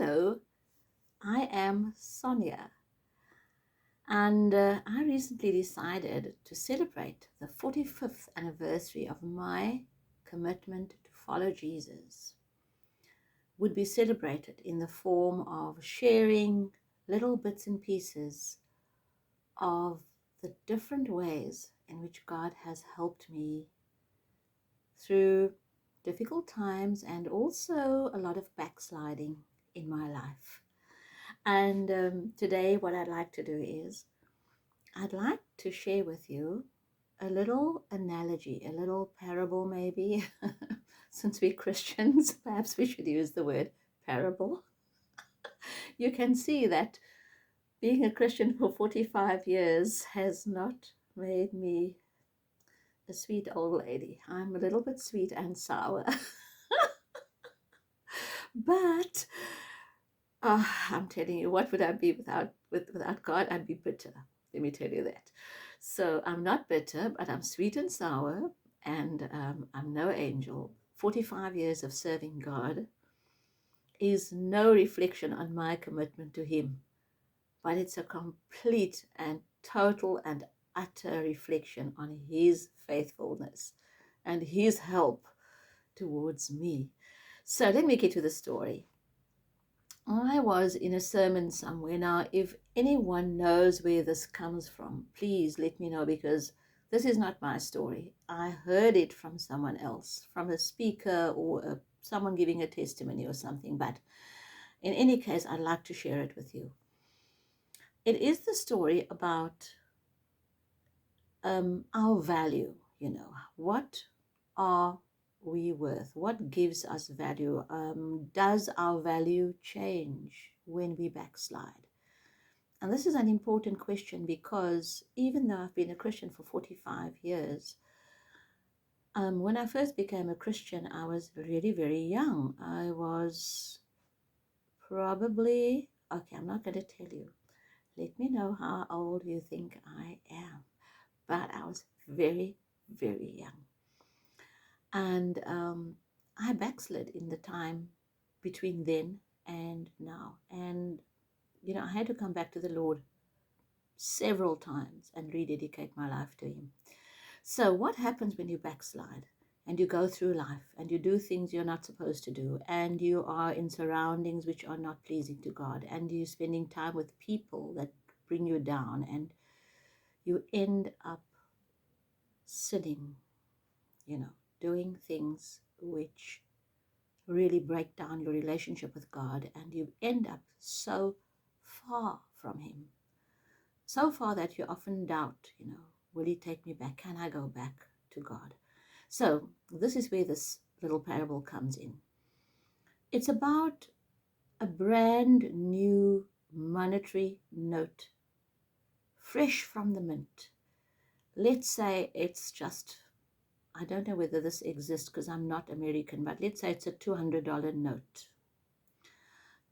Hello, I am Sonia, and I recently decided to celebrate the 45th anniversary of my commitment to follow Jesus. Would be celebrated in the form of sharing little bits and pieces of the different ways in which God has helped me through difficult times and also a lot of backsliding in my life. And today, what I'd like to do is I'd like to share with you a little analogy, a little parable, maybe. Since we're Christians, perhaps we should use the word parable. You can see that being a Christian for 45 years has not made me a sweet old lady. I'm a little bit sweet and sour. But I'm telling you, what would I be without God? I'd be bitter. Let me tell you that. So I'm not bitter, but I'm sweet and sour, and I'm no angel. 45 years of serving God is no reflection on my commitment to Him, but it's a complete and total and utter reflection on His faithfulness and His help towards me. So let me get to the story. I was in a sermon somewhere. Now, if anyone knows where this comes from, please let me know, because this is not my story. I heard it from someone else, from a speaker or someone giving a testimony or something. But in any case, I'd like to share it with you. It is the story about our value. What are we worth? What gives us value? Does our value change when we backslide? And this is an important question, because even though I've been a Christian for 45 years, when I first became a Christian, I was really very young. I was probably, okay, I'm not going to tell you. Let me know how old you think I am. But I was very, very young. And I backslid in the time between then and now. And, I had to come back to the Lord several times and rededicate my life to Him. So what happens when you backslide and you go through life and you do things you're not supposed to do, and you are in surroundings which are not pleasing to God, and you're spending time with people that bring you down, and you end up sinning, doing things which really break down your relationship with God, and you end up so far from Him, so far that you often doubt, will He take me back? Can I go back to God? So this is where this little parable comes in. It's about a brand new monetary note, fresh from the mint. Let's say it's just, I don't know whether this exists because I'm not American, but let's say it's a $200 note.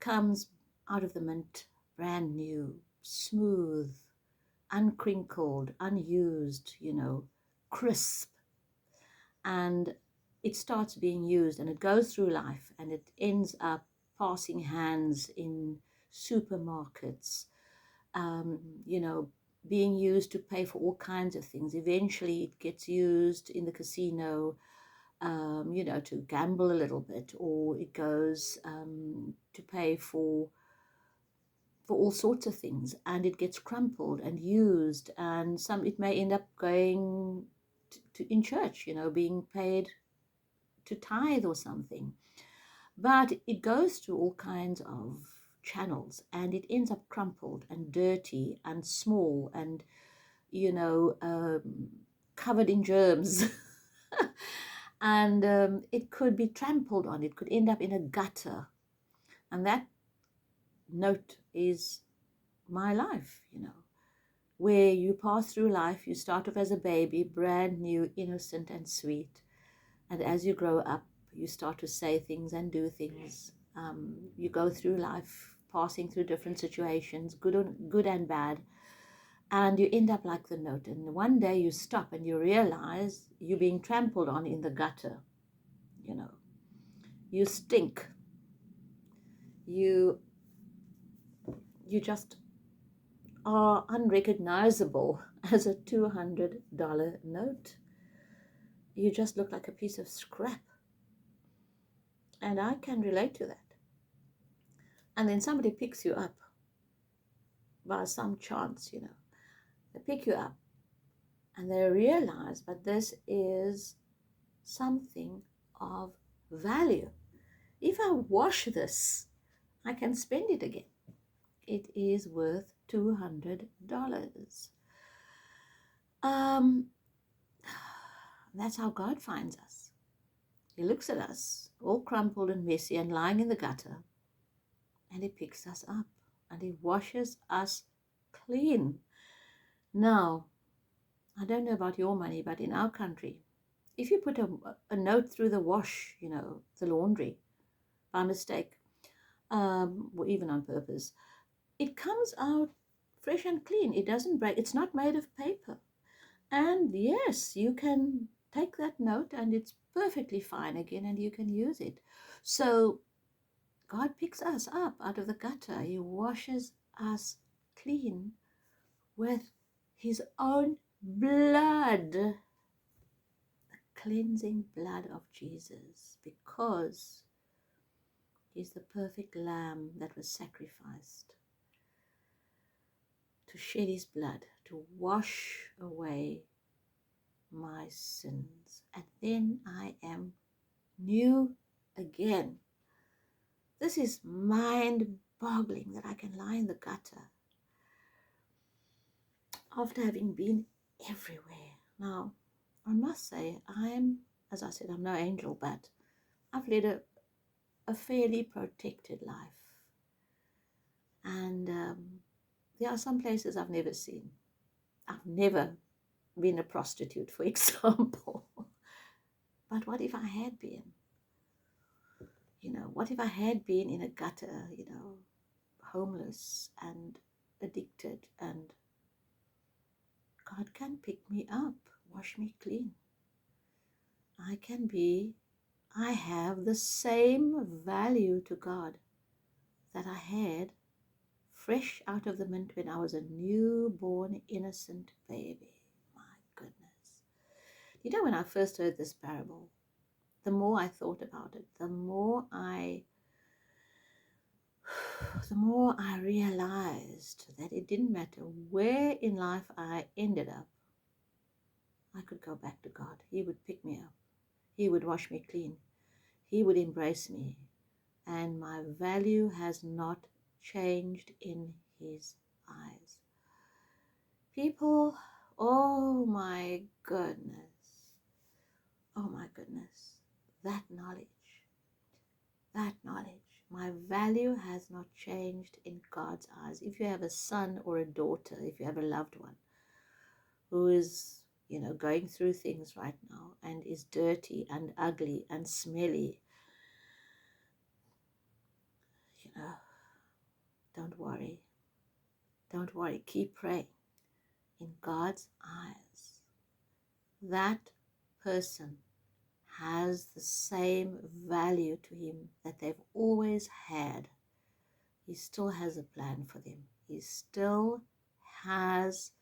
Comes out of the mint, brand new, smooth, uncrinkled, unused, crisp. And it starts being used, and it goes through life, and it ends up passing hands in supermarkets, being used to pay for all kinds of things. Eventually it gets used in the casino, to gamble a little bit, or it goes to pay for all sorts of things, and it gets crumpled and used, and it may end up going to in church, being paid to tithe or something. But it goes through all kinds of channels, and it ends up crumpled and dirty and small and, covered in germs. And it could be trampled on. It could end up in a gutter. And that note is my life, where you pass through life. You start off as a baby, brand new, innocent and sweet. And as you grow up, you start to say things and do things. You go through life, passing through different situations, good and bad. And you end up like the note. And one day you stop and you realize you're being trampled on in the gutter. You stink. You just are unrecognizable as a $200 note. You just look like a piece of scrap. And I can relate to that. And then somebody picks you up by some chance, They pick you up and they realize, but this is something of value. If I wash this, I can spend it again. It is worth $200. Um, that's how God finds us. He looks at us, all crumpled and messy and lying in the gutter, and He picks us up and He washes us clean. Now, I don't know about your money, but in our country, if you put a note through the wash, the laundry, by mistake, or even on purpose, it comes out fresh and clean. It doesn't break. It's not made of paper. And yes, you can take that note and it's perfectly fine again and you can use it. So God picks us up out of the gutter. He washes us clean with His own blood, the cleansing blood of Jesus, because He's the perfect lamb that was sacrificed to shed His blood, to wash away my sins. And then I am new again. This is mind-boggling that I can lie in the gutter after having been everywhere. Now, I must say, as I said, I'm no angel, but I've led a fairly protected life. And there are some places I've never seen. I've never been a prostitute, for example. But what if I had been? What if I had been in a gutter, homeless and addicted, and God can pick me up, wash me clean. I have the same value to God that I had fresh out of the mint when I was a newborn, innocent baby. My goodness. When I first heard this parable, the more I thought about it, the more I realized that it didn't matter where in life I ended up, I could go back to God. He would pick me up. He would wash me clean. He would embrace me. And my value has not changed in His eyes. People, oh my goodness, that knowledge, my value has not changed in God's eyes. If you have a son or a daughter, if you have a loved one who is, going through things right now and is dirty and ugly and smelly, don't worry. Don't worry. Keep praying. In God's eyes, that person has the same value to Him that they've always had. He still has a plan for them. He still has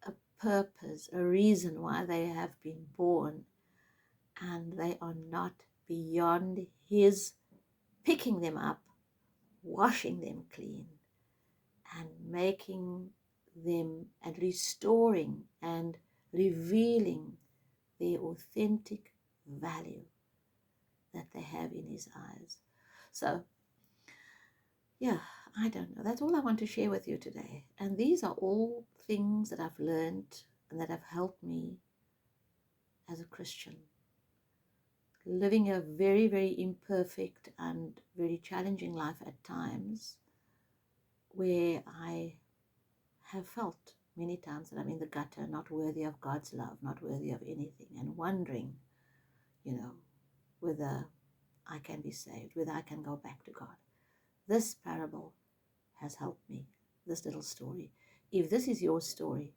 a purpose, a reason why they have been born, and they are not beyond His picking them up, washing them clean, and making them and restoring and revealing their authentic value that they have in His eyes. So, yeah, I don't know. That's all I want to share with you today. And these are all things that I've learned and that have helped me as a Christian. Living a very, very imperfect and very challenging life at times, where I have felt many times that I'm in the gutter, not worthy of God's love, not worthy of anything, and wondering, whether I can be saved, whether I can go back to God. This parable has helped me, this little story. If this is your story,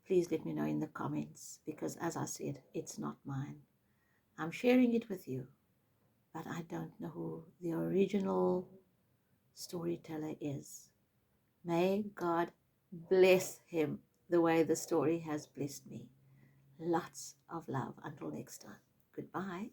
please let me know in the comments, because as I said, it's not mine. I'm sharing it with you but I don't know who the original storyteller is. May God bless him the way the story has blessed me. Lots of love. Until next time. Goodbye.